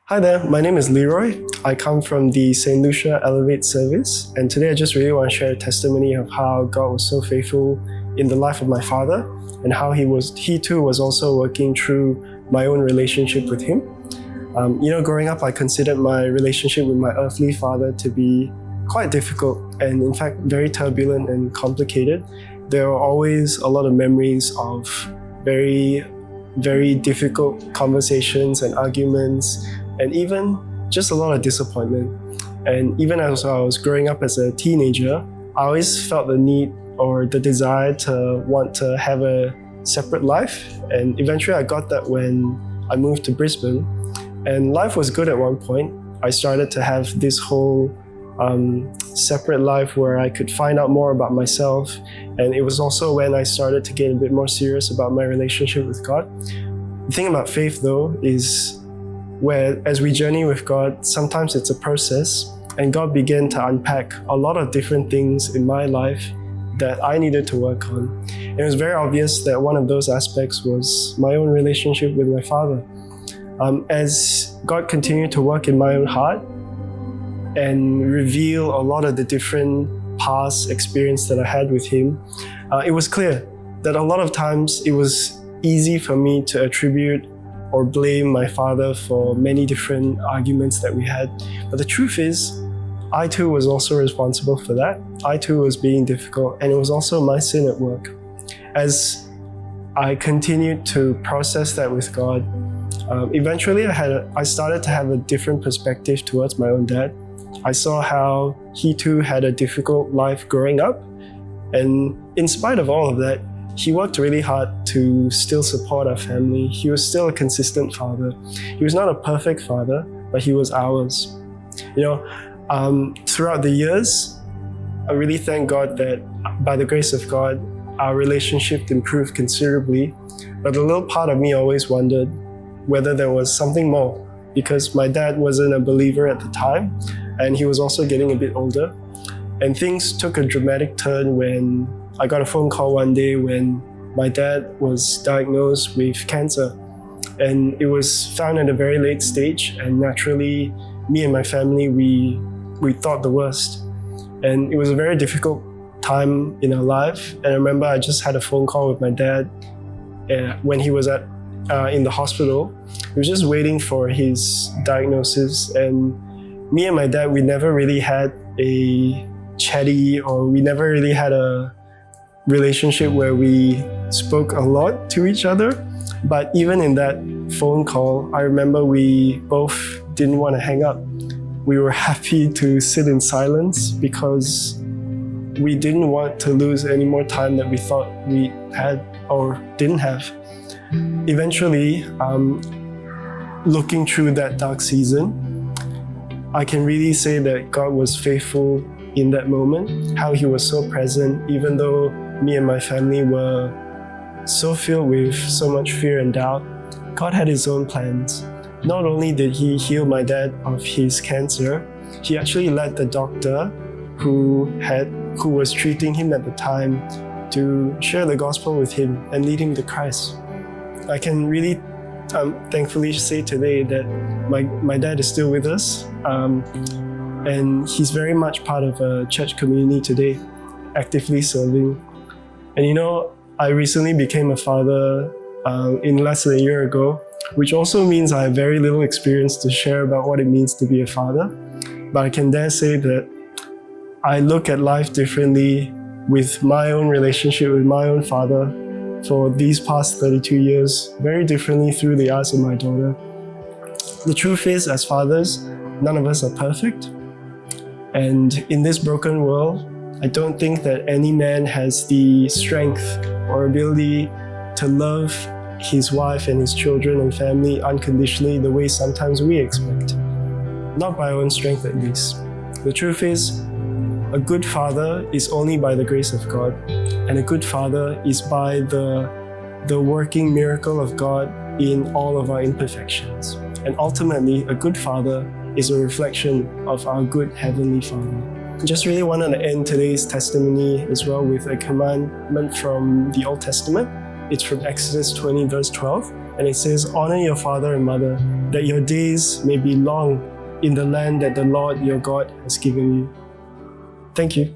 Hi there, my name is Leroy. I come from the St. Lucia Elevate service, and today I just really want to share a testimony of how God was so faithful in the life of my father and how he too was also working through my own relationship with him. Growing up, I considered my relationship with my earthly father to be quite difficult and in fact very turbulent and complicated. There were always a lot of memories of very difficult conversations and arguments, and even just a lot of disappointment. And even as I was growing up as a teenager, I always felt the need or the desire to want to have a separate life. And eventually I got that when I moved to Brisbane. And life was good at one point. I started to have this whole separate life where I could find out more about myself. And it was also when I started to get a bit more serious about my relationship with God. The thing about faith though is where as we journey with God, sometimes it's a process, and God began to unpack a lot of different things in my life that I needed to work on. And it was very obvious that one of those aspects was my own relationship with my father. As God continued to work in my own heart and reveal a lot of the different past experience that I had with him, it was clear that a lot of times it was easy for me to attribute or blame my father for many different arguments that we had. But the truth is, I too was also responsible for that. I too was being difficult, and it was also my sin at work. As I continued to process that with God, eventually I started to have a different perspective towards my own dad. I saw how he too had a difficult life growing up, and in spite of all of that, he worked really hard to still support our family. He was still a consistent father. He was not a perfect father, but he was ours. Throughout the years, I really thank God that by the grace of God, our relationship improved considerably. But a little part of me always wondered whether there was something more, because my dad wasn't a believer at the time, and he was also getting a bit older. And things took a dramatic turn when I got a phone call one day when my dad was diagnosed with cancer, and it was found at a very late stage, and naturally me and my family, we thought the worst. And it was a very difficult time in our life. And I remember I just had a phone call with my dad when he was in the hospital. He was just waiting for his diagnosis, and me and my dad, we never really had a chatty, or we never really had a relationship where we spoke a lot to each other. But even in that phone call, I remember we both didn't want to hang up. We were happy to sit in silence because we didn't want to lose any more time that we thought we had or didn't have. Eventually, looking through that dark season, I can really say that God was faithful in that moment, how he was so present, even though me and my family were so filled with so much fear and doubt. God had his own plans. Not only did he heal my dad of his cancer, he actually led the doctor who was treating him at the time to share the gospel with him and lead him to Christ. I can really thankfully say today that my dad is still with us, and he's very much part of a church community today, actively serving. And I recently became a father in less than a year ago, which also means I have very little experience to share about what it means to be a father. But I can dare say that I look at life differently with my own relationship with my own father for these past 32 years, very differently through the eyes of my daughter. The truth is, as fathers, none of us are perfect. And in this broken world, I don't think that any man has the strength or ability to love his wife and his children and family unconditionally the way sometimes we expect. Not by our own strength at least. The truth is, a good father is only by the grace of God, and a good father is by the working miracle of God in all of our imperfections. And ultimately, a good father is a reflection of our good Heavenly Father. I just really wanted to end today's testimony as well with a commandment from the Old Testament. It's from Exodus 20 verse 12. and it says, "Honor your father and mother, that your days may be long in the land that the Lord your God has given you." Thank you.